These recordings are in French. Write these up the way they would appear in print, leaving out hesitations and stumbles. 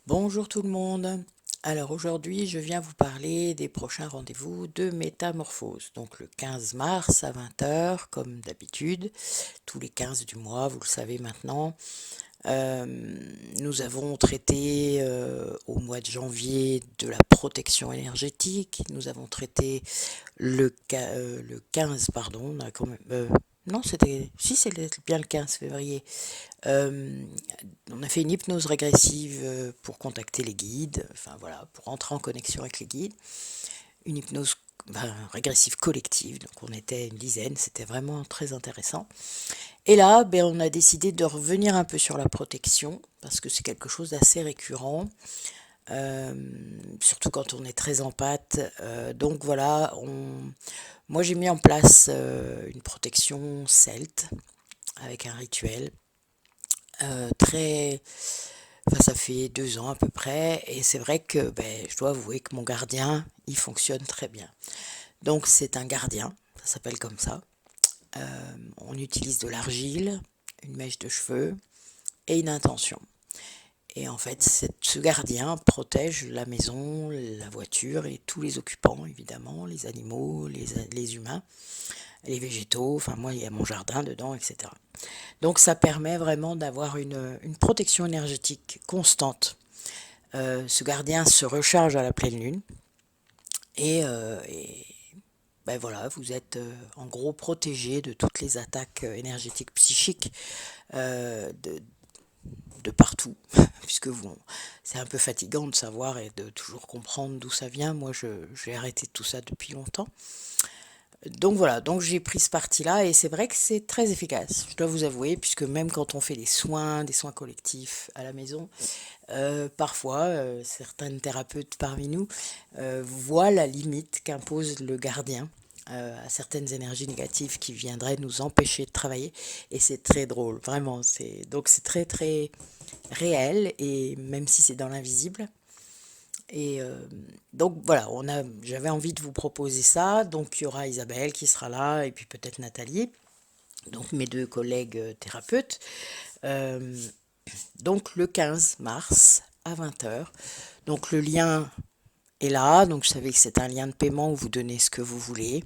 Bonjour tout le monde. Alors aujourd'hui, je viens vous parler des prochains rendez-vous de Métamorphose. Donc le 15 mars à 20 heures, comme d'habitude, tous les 15 du mois, vous le savez maintenant. Euh, Nous avons traité au mois de janvier de la protection énergétique. Nous avons traité le 15, pardon. Non, c'était. Si, c'est bien le 15 février. Euh, on a fait une hypnose régressive pour contacter les guides, enfin voilà, pour entrer en connexion avec les guides. Une hypnose régressive collective, donc on était une dizaine, c'était vraiment très intéressant. Et là, ben, on a décidé de revenir un peu sur la protection, parce que c'est quelque chose d'assez récurrent, euh, surtout quand on est très en pâte. Donc voilà, moi j'ai mis en place une protection celte, avec un rituel très. Enfin, ça fait 2 ans à peu près, et c'est vrai que ben, je dois avouer que mon gardien, il fonctionne très bien. Donc c'est un gardien, ça s'appelle comme ça. On utilise de l'argile, une mèche de cheveux et une intention. Et en fait, ce gardien protège la maison, la voiture et tous les occupants, évidemment, les animaux, les humains, les végétaux, enfin moi, il y a mon jardin dedans, etc. Donc ça permet vraiment d'avoir une protection énergétique constante. Ce gardien se recharge à la pleine lune et ben voilà, vous êtes en gros protégé de toutes les attaques énergétiques psychiques de, partout, puisque c'est un peu fatigant de savoir et de toujours comprendre d'où ça vient. Moi, j'ai arrêté tout ça depuis longtemps. Donc voilà, donc j'ai pris ce parti-là et c'est vrai que c'est très efficace, je dois vous avouer, puisque même quand on fait des soins collectifs à la maison, parfois certaines thérapeutes parmi nous voient la limite qu'impose le gardien à certaines énergies négatives qui viendraient nous empêcher de travailler et c'est très drôle, vraiment, c'est très très réel et même si c'est dans l'invisible. Et donc voilà, j'avais envie de vous proposer ça. Donc il y aura Isabelle qui sera là et puis peut-être Nathalie, donc mes deux collègues thérapeutes. Euh, donc le 15 mars à 20 heures. Donc le lien est là, donc vous savez que c'est un lien de paiement où vous donnez ce que vous voulez.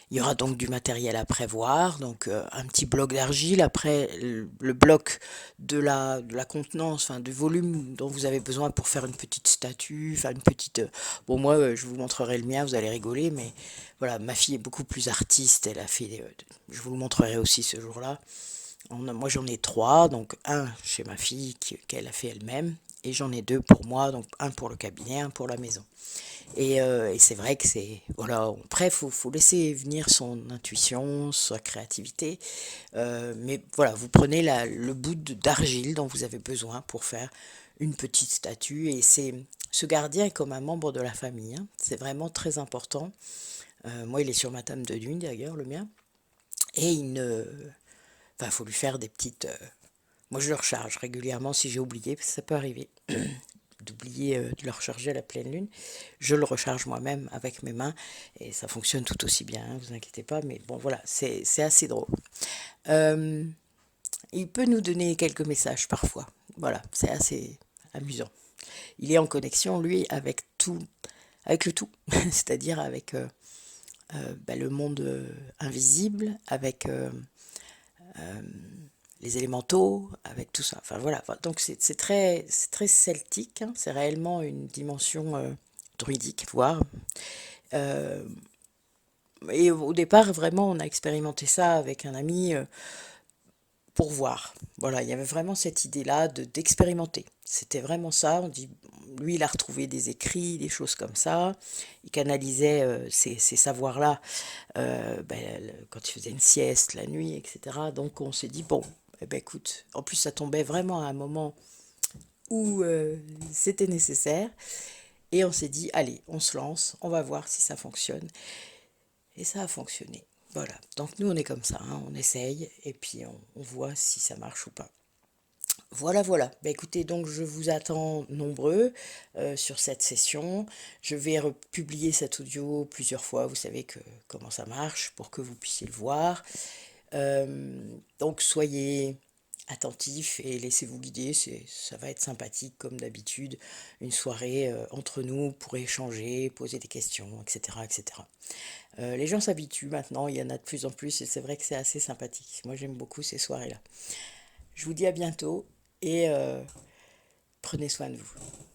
Il y aura donc du matériel à prévoir, donc un petit bloc d'argile, après le bloc de la contenance, enfin du volume dont vous avez besoin pour faire une petite statue, enfin une petite. Bon moi je vous montrerai le mien, vous allez rigoler, mais voilà, ma fille est beaucoup plus artiste, elle a fait, je vous le montrerai aussi ce jour-là. Moi j'en ai trois, donc un chez ma fille qu'elle a fait elle-même, et j'en ai deux pour moi, donc un pour le cabinet, un pour la maison. Et c'est vrai que c'est. Voilà, après, faut laisser venir son intuition, sa créativité. Mais voilà, vous prenez le bout d'argile dont vous avez besoin pour faire une petite statue. Et ce gardien est comme un membre de la famille, hein. C'est vraiment très important. Moi, il est sur ma table de nuit, d'ailleurs, le mien. Et il ne. Enfin, il faut lui faire des petites. Moi, je le recharge régulièrement si j'ai oublié, parce que ça peut arriver d'oublier de le recharger à la pleine lune. Je le recharge moi-même avec mes mains et ça fonctionne tout aussi bien, hein, vous inquiétez pas. Mais bon, voilà, c'est assez drôle. Euh, il peut nous donner quelques messages parfois. Voilà, c'est assez amusant. Il est en connexion, lui, avec tout, avec le tout, c'est-à-dire avec le monde invisible, avec les élémentaux, avec tout ça. Enfin voilà, donc c'est très celtique, hein. C'est réellement une dimension druidique, voire. Euh, et au départ, vraiment, on a expérimenté ça avec un ami pour voir. Voilà, il y avait vraiment cette idée-là d'expérimenter. C'était vraiment ça. On dit, lui, il a retrouvé des écrits, des choses comme ça. Il canalisait ces savoirs-là quand il faisait une sieste la nuit, etc. Donc on s'est dit, bon, eh ben, écoute, en plus ça tombait vraiment à un moment où c'était nécessaire. Et on s'est dit, allez, on se lance, on va voir si ça fonctionne. Et ça a fonctionné. Voilà. Donc nous, on est comme ça, hein, on essaye et puis on voit si ça marche ou pas. Voilà, voilà. Bah, écoutez, donc je vous attends nombreux sur cette session. Je vais republier cet audio plusieurs fois. Vous savez comment ça marche pour que vous puissiez le voir. Donc soyez attentifs et laissez-vous guider, ça va être sympathique comme d'habitude, une soirée entre nous pour échanger, poser des questions, etc. etc. Les gens s'habituent maintenant, il y en a de plus en plus et c'est vrai que c'est assez sympathique. Moi j'aime beaucoup ces soirées-là. Je vous dis à bientôt et prenez soin de vous.